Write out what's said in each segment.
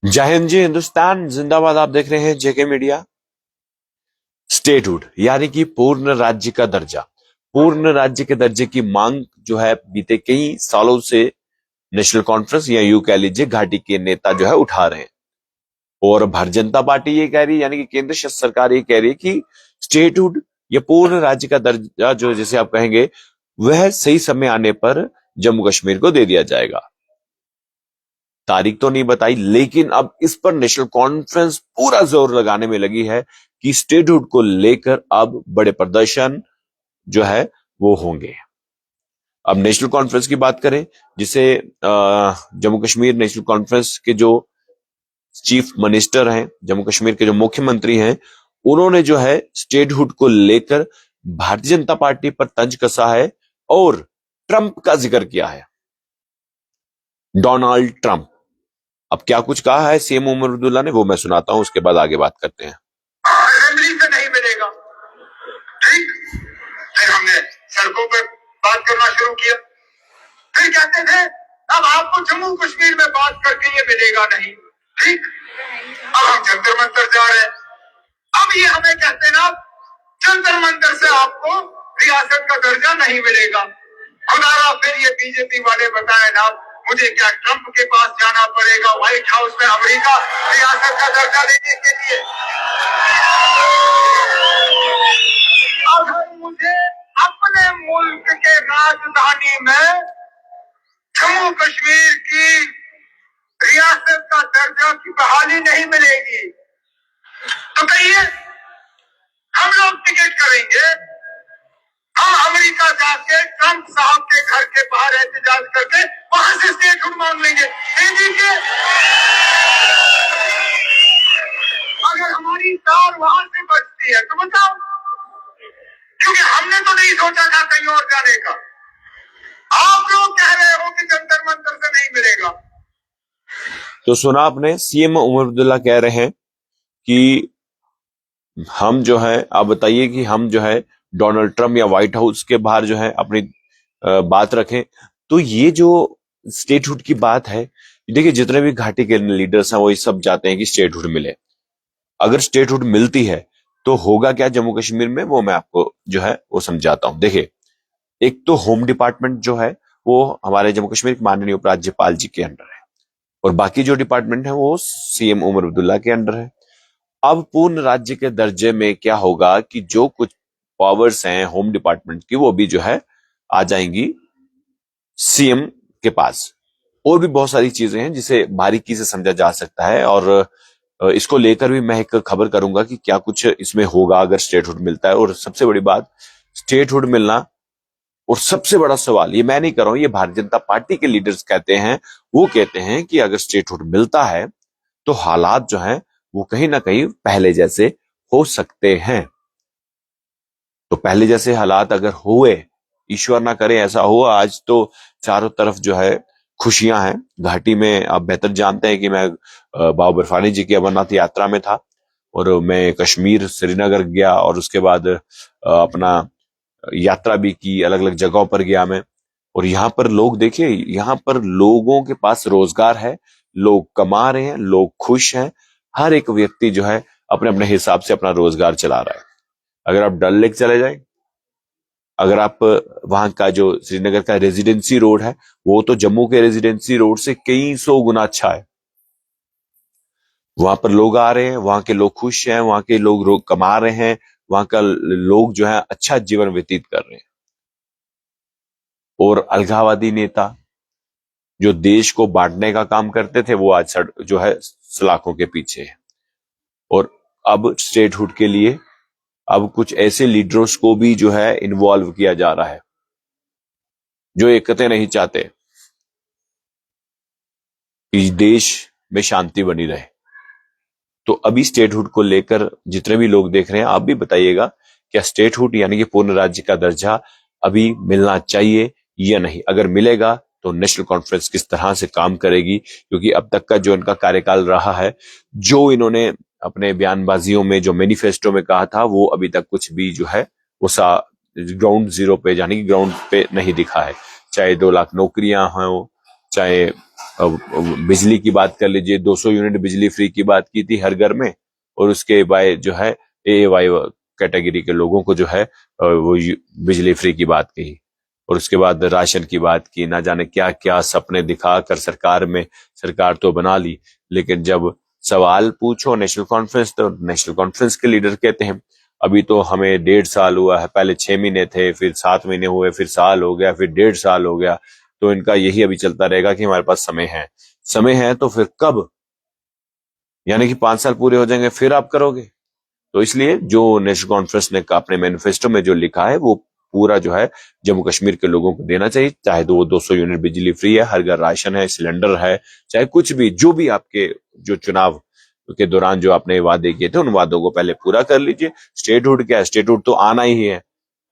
जय हिंद, जय हिंदुस्तान जिंदाबाद। आप देख रहे हैं जेके मीडिया। स्टेटहुड यानी कि पूर्ण राज्य का दर्जा, पूर्ण राज्य के दर्जे की मांग जो है बीते कई सालों से नेशनल कॉन्फ्रेंस या यूं कह लीजिए घाटी के नेता जो है उठा रहे हैं। और भारतीय जनता पार्टी ये कह रही है, यानी कि केंद्र शासित सरकार ये कह रही है कि स्टेटहुड या पूर्ण राज्य का दर्जा जो जैसे आप कहेंगे वह सही समय आने पर जम्मू कश्मीर को दे दिया जाएगा। तारीख तो नहीं बताई, लेकिन अब इस पर नेशनल कॉन्फ्रेंस पूरा जोर लगाने में लगी है कि स्टेटहुड को लेकर अब बड़े प्रदर्शन जो है वो होंगे। अब नेशनल कॉन्फ्रेंस की बात करें, जिसे जम्मू कश्मीर नेशनल कॉन्फ्रेंस के जो चीफ मिनिस्टर हैं, जम्मू कश्मीर के जो मुख्यमंत्री हैं, उन्होंने जो है स्टेटहुड को लेकर भारतीय जनता पार्टी पर तंज कसा है और ट्रंप का जिक्र किया है। डोनाल्ड ट्रंप अब क्या कुछ कहा है सीएम उमर अब्दुल्ला ने, वो मैं सुनाता हूं, उसके बाद आगे बात करते हैं। असेंबली से नहीं मिलेगा, ठीक। फिर हमने सड़कों पे बात करना शुरू किया। फिर कहते थे अब आपको जम्मू कश्मीर में बात करके ये मिलेगा नहीं, ठीक। अब हम जंतर मंतर जा रहे हैं। अब ये हमें कहते हैं ना जंतर मंतर से आपको रियासत का दर्जा नहीं मिलेगा। खुदारा फिर ये बीजेपी वाले बताए ना, मुझे क्या ट्रंप के पास जाना पड़ेगा व्हाइट हाउस में अमेरिका रियासत का दर्जा देने के लिए। अगर मुझे अपने मुल्क के राजधानी में जम्मू कश्मीर की रियासत का दर्जा की बहाली नहीं मिलेगी तो कहिए हम लोग टिकट करेंगे, हम अमेरिका जाके ट्रंप साहब के घर के बाहर एहतजाज करके वहां से स्टेटहुड मांग लेंगे, दे दीजिए। अगर हमारी तार वहां से बचती है तो बताओ, क्योंकि हमने तो नहीं सोचा था कहीं और जाने का। आप लोग कह रहे हो कि जंतर मंतर से नहीं मिलेगा। तो सुना आपने, सीएम उमर अब्दुल्ला कह रहे हैं कि हम जो है, आप बताइए कि हम जो है डोनाल्ड ट्रंप या व्हाइट हाउस के बाहर जो है अपनी बात रखें। तो ये जो स्टेटहुड की बात है, देखिए जितने भी घाटी के लीडर्स हैं वो ये सब चाहते हैं कि स्टेटहुड मिले। अगर स्टेटहुड मिलती है तो होगा क्या जम्मू कश्मीर में, वो मैं आपको जो है वो समझाता हूं। देखिए, एक तो होम डिपार्टमेंट जो है वो हमारे जम्मू कश्मीर के माननीय उपराज्यपाल जी के अंडर है, और बाकी जो डिपार्टमेंट है वो सीएम उमर अब्दुल्ला के अंडर है। अब पूर्ण राज्य के दर्जे में क्या होगा कि जो कुछ पावर्स हैं होम डिपार्टमेंट की वो भी जो है आ जाएंगी सीएम के पास। और भी बहुत सारी चीजें हैं जिसे बारीकी से समझा जा सकता है, और इसको लेकर भी मैं एक खबर करूंगा कि क्या कुछ इसमें होगा अगर स्टेटहुड मिलता है। और सबसे बड़ी बात, स्टेटहुड मिलना, और सबसे बड़ा सवाल ये मैं नहीं कर रहा हूं, ये भारतीय जनता पार्टी के लीडर्स कहते हैं। वो कहते हैं कि अगर स्टेटहुड मिलता है तो हालात जो है वो कहीं ना कहीं पहले जैसे हो सकते हैं। तो पहले जैसे हालात अगर हुए, ईश्वर ना करे ऐसा हो, आज तो चारों तरफ जो है खुशियां हैं घाटी में। आप बेहतर जानते हैं कि मैं बाबा बर्फानी जी की अमरनाथ यात्रा में था, और मैं कश्मीर श्रीनगर गया, और उसके बाद अपना यात्रा भी की, अलग अलग जगहों पर गया मैं। और यहाँ पर लोग देखिए, यहाँ पर लोगों के पास रोजगार है, लोग कमा रहे हैं, लोग खुश हैं। हर एक व्यक्ति जो है अपने अपने हिसाब से अपना रोजगार चला रहा है। अगर आप डल लेक चले जाएं, अगर आप वहां का जो श्रीनगर का रेजिडेंसी रोड है, वो तो जम्मू के रेजिडेंसी रोड से कई सौ गुना अच्छा है। वहां पर लोग आ रहे हैं, वहां के लोग खुश हैं, वहां के लोग कमा रहे हैं, वहां का लोग जो है अच्छा जीवन व्यतीत कर रहे हैं। और अलगाववादी नेता जो देश को बांटने का काम करते थे वो आज जो है सलाखों के पीछे है। और अब स्टेटहुड के लिए अब कुछ ऐसे लीडर्स को भी जो है इन्वॉल्व किया जा रहा है जो ये कतई नहीं चाहते कि देश में शांति बनी रहे। तो अभी स्टेटहुड को लेकर जितने भी लोग देख रहे हैं, आप भी बताइएगा, क्या स्टेटहुड यानी कि पूर्ण राज्य का दर्जा अभी मिलना चाहिए या नहीं? अगर मिलेगा तो नेशनल कॉन्फ्रेंस किस तरह से काम करेगी? क्योंकि अब तक का जो इनका कार्यकाल रहा है, जो इन्होंने अपने बयानबाजियों में, जो मैनिफेस्टो में कहा था, वो अभी तक कुछ भी जो है वो ग्राउंड जीरो पे, यानी कि ग्राउंड पे नहीं दिखा है। चाहे 2 लाख नौकरियां हो, चाहे बिजली की बात कर लीजिए, 200 यूनिट बिजली फ्री की बात की थी हर घर में, और उसके बाद जो है AAY कैटेगरी के लोगों को जो है वो बिजली फ्री की बात कही, और उसके बाद राशन की बात की। ना जाने क्या क्या सपने दिखाकर सरकार तो बना ली, लेकिन जब सवाल पूछो नेशनल कॉन्फ्रेंस, तो नेशनल कॉन्फ्रेंस के लीडर कहते हैं अभी तो हमें 1.5 साल हुआ है, पहले 6 महीने थे, फिर 7 महीने हुए, फिर साल हो गया, फिर 1.5 साल हो गया। तो इनका यही अभी चलता रहेगा कि हमारे पास समय है तो फिर कब, यानी कि 5 साल पूरे हो जाएंगे फिर आप करोगे। तो इसलिए जो नेशनल कॉन्फ्रेंस ने अपने मैनिफेस्टो में जो लिखा है वो पूरा जो है जम्मू कश्मीर के लोगों को देना चाहिए, चाहे तो वो 200 यूनिट बिजली फ्री है, हर घर राशन है, सिलेंडर है, चाहे कुछ भी, जो भी आपके जो चुनाव के दौरान जो आपने वादे किए थे उन वादों को पहले पूरा कर लीजिए। स्टेटहुड क्या है, स्टेटहुड तो आना ही है,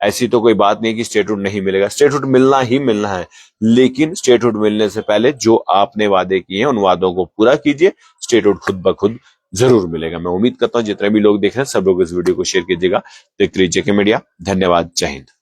ऐसी तो कोई बात नहीं कि स्टेटहुड नहीं मिलेगा, स्टेटहुड मिलना ही मिलना है, लेकिन स्टेटहुड मिलने से पहले जो आपने वादे किए हैं उन वादों को पूरा कीजिए, स्टेटहुड खुद ब खुद जरूर मिलेगा। मैं उम्मीद करता हूं जितने भी लोग देख रहे हैं सब लोग इस वीडियो को शेयर कीजिएगा। देखते रहिए जेके मीडिया। धन्यवाद। जय हिंद।